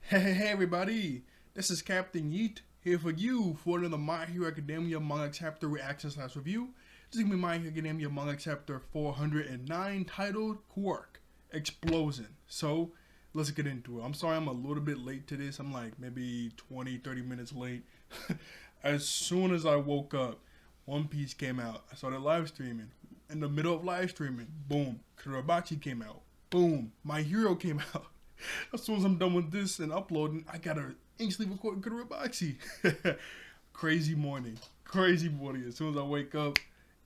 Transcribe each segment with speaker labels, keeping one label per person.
Speaker 1: Hey everybody, this is Captain Yeet here for you for another My Hero Academia Manga Chapter Reaction / Review. This is going to be My Hero Academia Manga Chapter 409 titled Quirk Explosion. So, let's get into it. I'm sorry I'm a little bit late to this. I'm like maybe 20-30 minutes late. As soon as I woke up, One Piece came out. I started live streaming. In the middle of live streaming, boom, Kurabachi came out. Boom, My Hero came out. As soon as I'm done with this and uploading, I gotta instantly record Kurabachi. Crazy morning. Crazy morning. As soon as I wake up,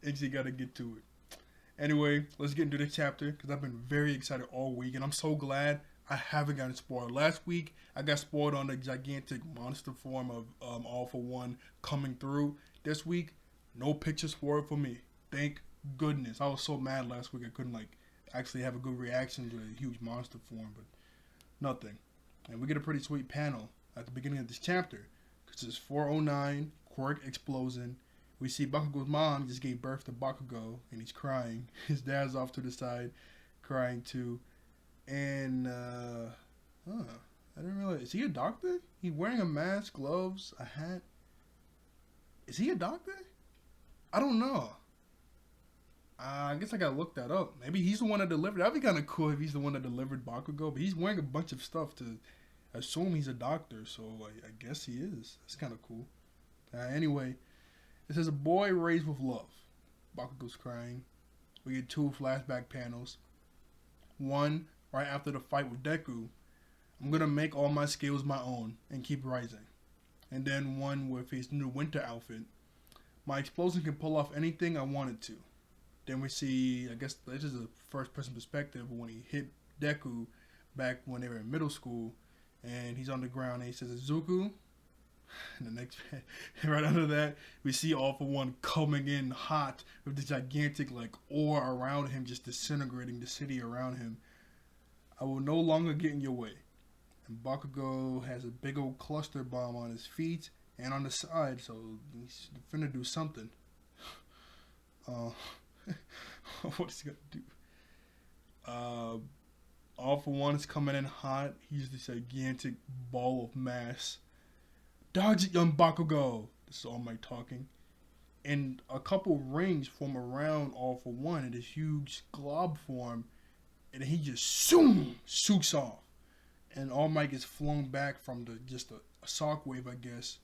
Speaker 1: instantly gotta get to it. Anyway, let's get into the chapter because I've been very excited all week and I'm so glad I haven't gotten spoiled. Last week, I got spoiled on the gigantic monster form of All for One coming through. This week, no pictures for it for me. Thank goodness. I was so mad last week I couldn't actually have a good reaction to a huge monster form, but nothing. And we get a pretty sweet panel at the beginning of this chapter because it's 409, Quirk explosion. We see Bakugo's mom just gave birth to Bakugo and he's crying. His dad's off to the side crying too. And, I didn't realize. Is he a doctor? He's wearing a mask, gloves, a hat. Is he a doctor? I don't know. I guess I gotta look that up. Maybe he's the one that delivered. That'd be kind of cool if he's the one that delivered Bakugo. But he's wearing a bunch of stuff to assume he's a doctor. So I guess he is. That's kind of cool. Anyway, it says a boy raised with love. Bakugo's crying. We get two flashback panels. One right after the fight with Deku. I'm gonna make all my skills my own and keep rising. And then one with his new winter outfit. My explosion can pull off anything I want it to. Then we see, I guess this is a first person perspective when he hit Deku back when they were in middle school. And he's on the ground and he says, Izuku. And the next, right under that, we see All for One coming in hot with this gigantic ore around him, just disintegrating the city around him. I will no longer get in your way. And Bakugo has a big old cluster bomb on his feet and on the side, so he's finna do something. What is he gonna do? All for One is coming in hot. He's this gigantic ball of mass. Dodge it, young Bakugo. This is All Might talking. And a couple rings form around All for One in this huge glob form. And he just shoots off. And All Might gets flown back from just a shock wave, I guess.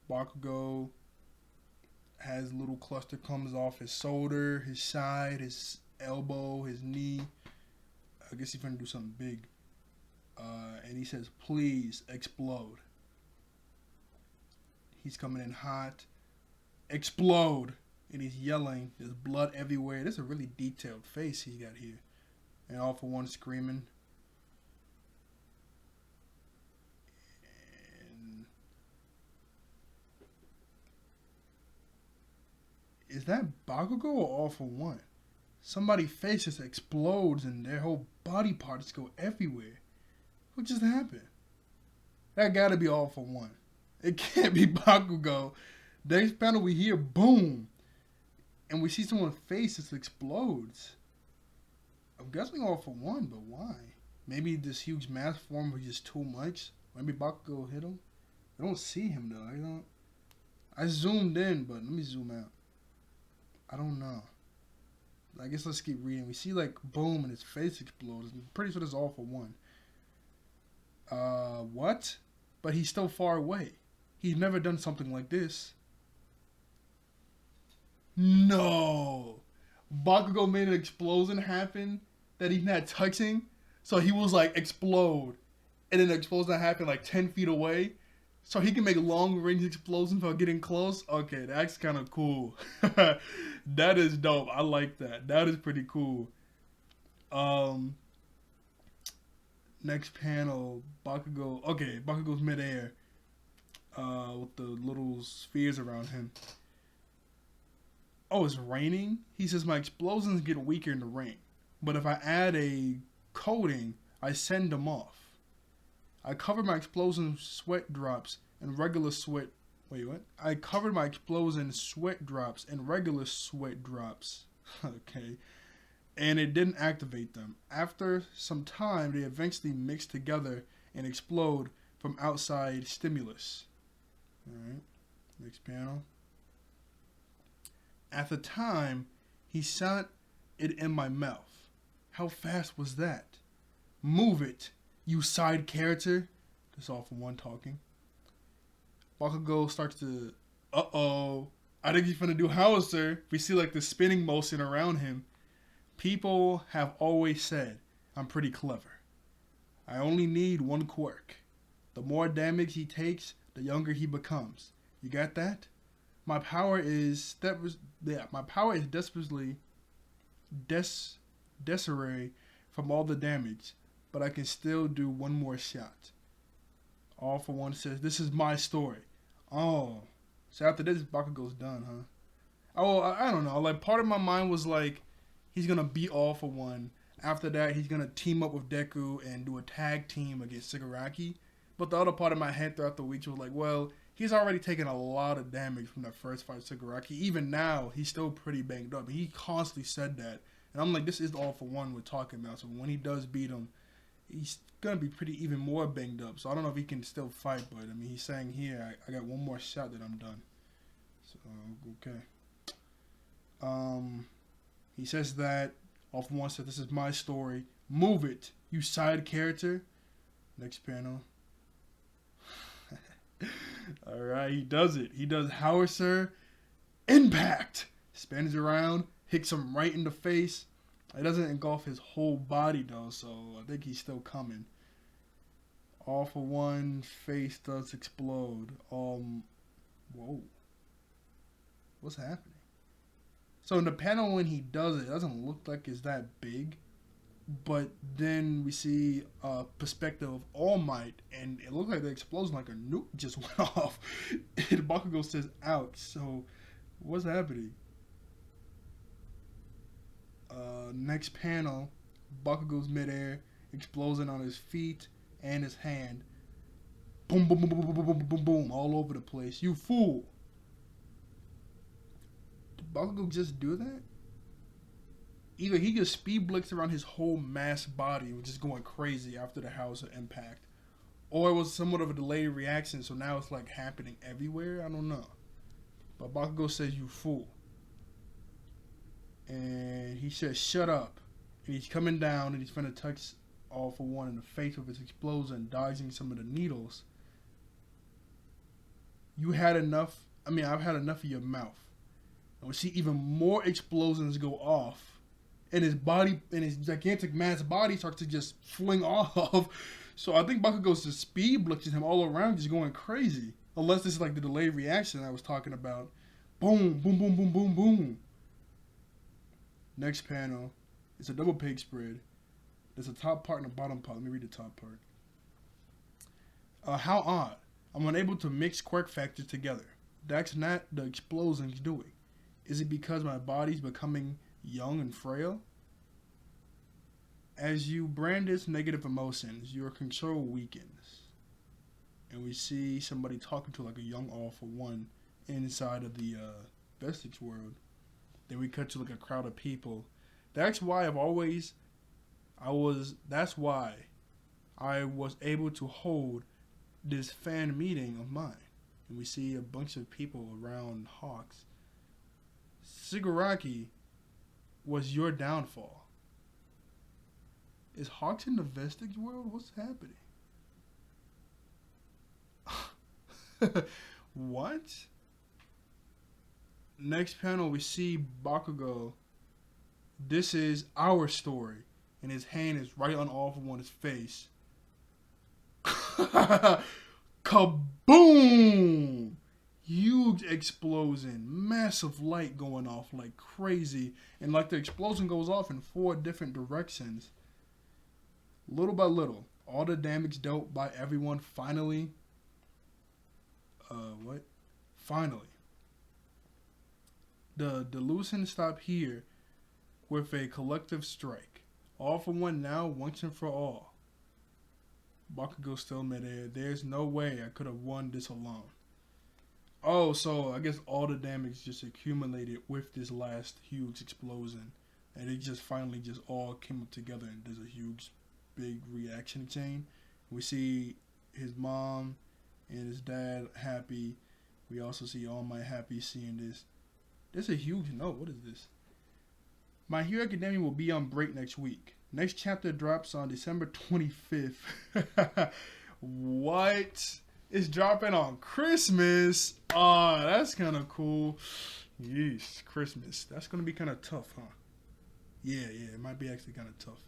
Speaker 1: Bakugo has a little cluster comes off his shoulder, his side, his elbow, his knee. I guess he's gonna do something big. And he says, please explode. He's coming in hot. Explode! And he's yelling. There's blood everywhere. There's a really detailed face he's got here. And All for One screaming. And is that Bakugo or All for One? Somebody's face just explodes and their whole body parts go everywhere. What just happened? That gotta be All for One. It can't be Bakugo. Next panel we hear boom. And we see someone's face just explodes. I'm guessing All for One, but why? Maybe this huge mass form was just too much. Maybe Bakugo hit him. I don't see him though. I zoomed in, but let me zoom out. I don't know. I guess let's keep reading. We see boom and his face explodes. I'm pretty sure this is All for One. What? But he's still far away. He's never done something like this. No. Bakugo made an explosion happen that he's not touching. So he was explode. And then the explosion happened 10 feet away. So he can make long range explosions without getting close. Okay, that's kind of cool. That is dope. I like that. That is pretty cool. Next panel, Bakugo. Okay, Bakugo's midair. With the little spheres around him. Oh, it's raining? He says my explosions get weaker in the rain. But if I add a coating, I send them off. I covered my explosion sweat drops and regular sweat. Wait, what? I covered my explosion sweat drops and regular sweat drops. Okay. And it didn't activate them. After some time, they eventually mixed together and explode from outside stimulus. Alright, next panel. At the time, he shot it in my mouth. How fast was that? Move it, you side character. That's all for one talking. Bakugo starts to, I think he's gonna do howitzer. We see like the spinning motion around him. People have always said I'm pretty clever. I only need one quirk. The more damage he takes, the younger he becomes. You got that? My power is desperately desiree from all the damage, but I can still do one more shot. All for One says, this is my story. Oh, so after this, Bakugo's done, huh? Oh, I don't know. Like, part of my mind was like, he's gonna beat All for One. After that, he's gonna team up with Deku and do a tag team against Shigaraki. But the other part of my head throughout the week was like, well, he's already taken a lot of damage from that first fight with Shigaraki. Even now, he's still pretty banged up. He constantly said that. And I'm like, this is All for One we're talking about. So when he does beat him, he's going to be pretty even more banged up. So I don't know if he can still fight. But, I mean, he's saying here, I got one more shot that I'm done. So, okay. He says that All for One said, this is my story. Move it, you side character. Next panel. Alright, he does it. He does howitzer. Impact! Spins around, hits him right in the face. It doesn't engulf his whole body though, so I think he's still coming. All for One, face does explode. Whoa. What's happening? So in the panel when he does it, it doesn't look like it's that big. But then we see a perspective of All Might, and it looked like the explosion, like a nuke just went off. And Bakugo says, ouch. So, what's happening? Next panel, Bakugo's midair, explosion on his feet and his hand. Boom, boom, boom, boom, boom, boom, boom, boom, boom, all over the place. You fool. Did Bakugo just do that? Either he just speed blitzed around his whole mass body, which is going crazy after the howitzer impact, or it was somewhat of a delayed reaction, so now it's like happening everywhere. I don't know. But Bakugo says, you fool. And he says, shut up. And he's coming down and he's finna touch All for One in the face with his explosion, dodging some of the needles. You had enough. I mean, I've had enough of your mouth. And we see even more explosions go off. And his body, and his gigantic mass body starts to just fling off. So I think Bakugo's just speed blitzing him all around, just going crazy. Unless this is like the delayed reaction I was talking about. Boom, boom, boom, boom, boom, boom. Next panel, it's a double page spread. There's a top part and a bottom part. Let me read the top part. How odd. I'm unable to mix quirk factors together. That's not the explosions doing. Is it because my body's becoming young and frail? As you brandish negative emotions, your control weakens. And we see somebody talking to like a young All for One inside of the Vestige world. Then we cut to like a crowd of people. That's why I was able to hold this fan meeting of mine. And we see a bunch of people around Hawks. Shigaraki was your downfall. Is Hawks in the Vestige world? What's happening? What? Next panel, we see Bakugo. This is our story. And his hand is right on All for One's face. Kaboom! Huge explosion. Massive light going off like crazy. And like the explosion goes off in 4 different directions. Little by little, all the damage dealt by everyone finally... Finally. The delusion stopped here with a collective strike. All for One now, once and for all. Bakugo still midair. There's no way I could have won this alone. Oh, so I guess all the damage just accumulated with this last huge explosion. And it just finally just all came up together and there's a huge, big reaction chain. We see his mom and his dad happy. We also see All Might happy seeing this. This is a huge note. What is this? My Hero Academia will be on break next week. Next chapter drops on December 25th. What? It's dropping on Christmas. Ah, that's kind of cool. Yes, Christmas. That's going to be kind of tough, huh? Yeah, it might be actually kind of tough.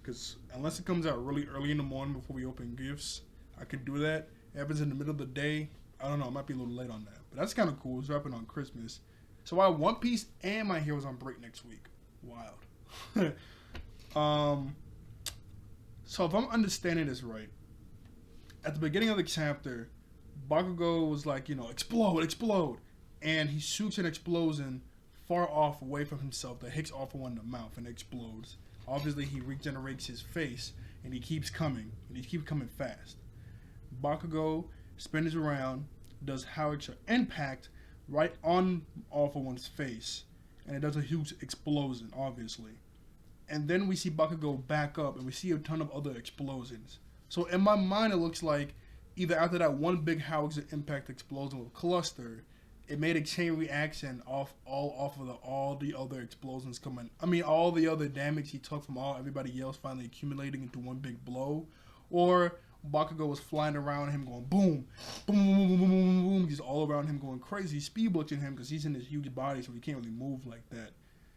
Speaker 1: Because unless it comes out really early in the morning before we open gifts, I could do that. It happens in the middle of the day. I don't know. I might be a little late on that. But that's kind of cool. It's dropping on Christmas. So I have One Piece and My Hero's on break next week. Wild. So if I'm understanding this right, at the beginning of the chapter, Bakugo was like, explode. And he shoots an explosion far off away from himself that hits All For One in the mouth and explodes. Obviously, he regenerates his face, and he keeps coming. And he keeps coming fast. Bakugo spins around, does howitzer impact right on All For One's face. And it does a huge explosion, obviously. And then we see Bakugo back up, and we see a ton of other explosions. So in my mind, it looks like either after that one big howitzer impact explosion with Cluster, it made a chain reaction off of all the other explosions coming. I mean, all the other damage he took from everybody else finally accumulating into one big blow. Or Bakugo was flying around him going boom, boom, boom, boom, boom, boom, boom. He's all around him going crazy, speed blitzing him because he's in this huge body, so he can't really move like that.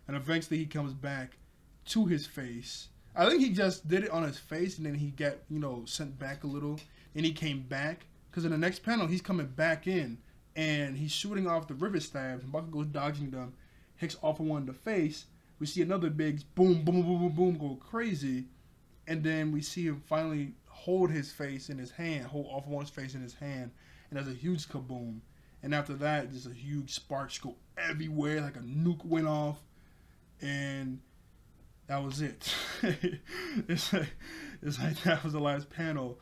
Speaker 1: And eventually he comes back to his face. I think he just did it on his face, and then he got, sent back a little. And he came back, because in the next panel, he's coming back in, and he's shooting off the rivet stabs, and Bakugo's dodging them, hits All For One in the face. We see another big boom, boom, boom, boom, boom, go crazy. And then we see him finally hold his face in his hand, hold All For One's face in his hand, and there's a huge kaboom. And after that, just a huge sparks go everywhere, like a nuke went off, and that was it. It's like that was the last panel.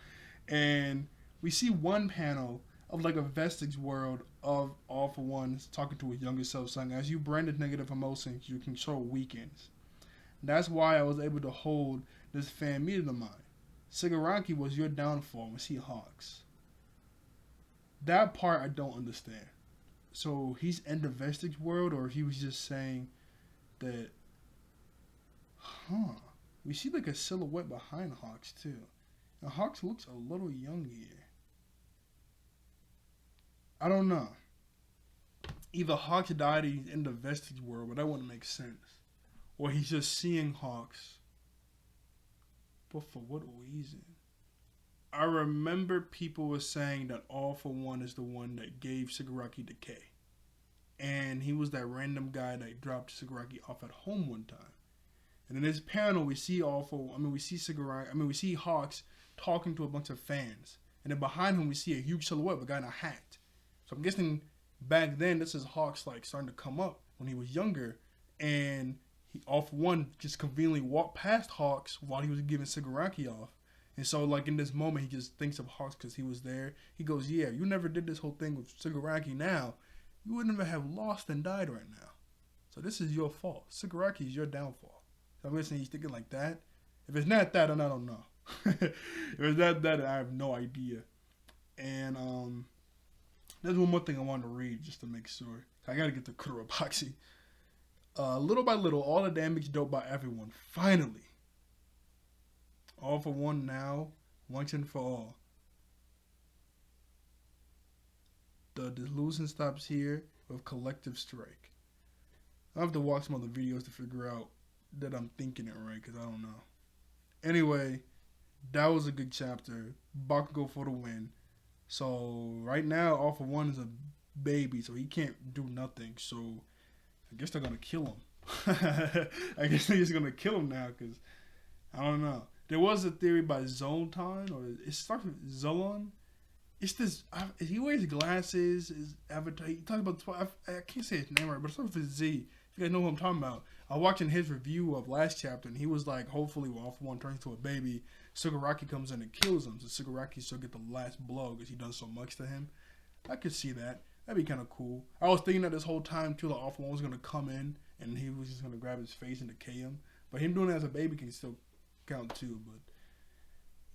Speaker 1: And we see one panel of like a vestige world of All For One talking to his younger self, saying, as you branded negative emotions, your control weakens. That's why I was able to hold this fan meeting of mine. Shigaraki was your downfall with Seahawks. That part I don't understand. So he's in the vestige world, or he was just saying that, we see like a silhouette behind Hawks too. And Hawks looks a little young here. I don't know. Either Hawks died in the vestige world, but that wouldn't make sense. Or he's just seeing Hawks. But for what reason? I remember people were saying that All For One is the one that gave Shigaraki decay. And he was that random guy that dropped Shigaraki off at home one time. And in this panel, we see we see Hawks talking to a bunch of fans. And then behind him, we see a huge silhouette of a guy in a hat. So I'm guessing back then, this is Hawks like starting to come up when he was younger. And All For One just conveniently walked past Hawks while he was giving Shigaraki off. And so like in this moment, he just thinks of Hawks because he was there. He goes, yeah, you never did this whole thing with Shigaraki now. You would never have lost and died right now. So this is your fault. Shigaraki is your downfall. So I'm guessing he's thinking like that. If it's not that, then I don't know. If it's not that, I have no idea. And there's one more thing I wanted to read just to make sure. I gotta get to Kuroboxy. Little by little, all the damage dealt by everyone. Finally. All For One now, once and for all. The delusion stops here with collective strike. I have to watch some other videos to figure out that I'm thinking it right, because I don't know. Anyway, that was a good chapter. Bakugo for the win. So right now, All For One is a baby, so he can't do nothing. So I guess they're gonna kill him. I guess they're just gonna kill him now, because I don't know. There was a theory by Zoltan, or it starts with Zolon. It's this. He wears glasses. His avatar. He talks about. I can't say his name right, but it starts with Z. If you guys know who I'm talking about. I was watching his review of last chapter, and he was like, hopefully, when All For One turns into a baby, Shigaraki comes in and kills him, so Shigaraki still get the last blow because he done so much to him. I could see that. That'd be kind of cool. I was thinking that this whole time too, like All For One was gonna come in and he was just gonna grab his face and decay him. But him doing it as a baby can still count too. But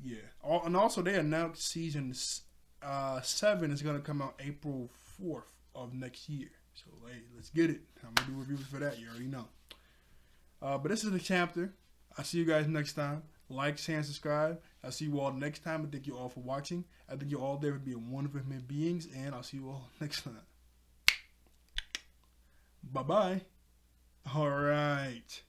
Speaker 1: Yeah. And also they announced season 7 is gonna come out April 4th of next year. So hey, let's get it. I'm gonna do reviews for that. You already know. But this is the chapter. I'll see you guys next time. Like, share, and subscribe. I'll see you all next time. I thank you all for watching. I thank you all there for being wonderful human beings, and I'll see you all next time. Bye bye. All right.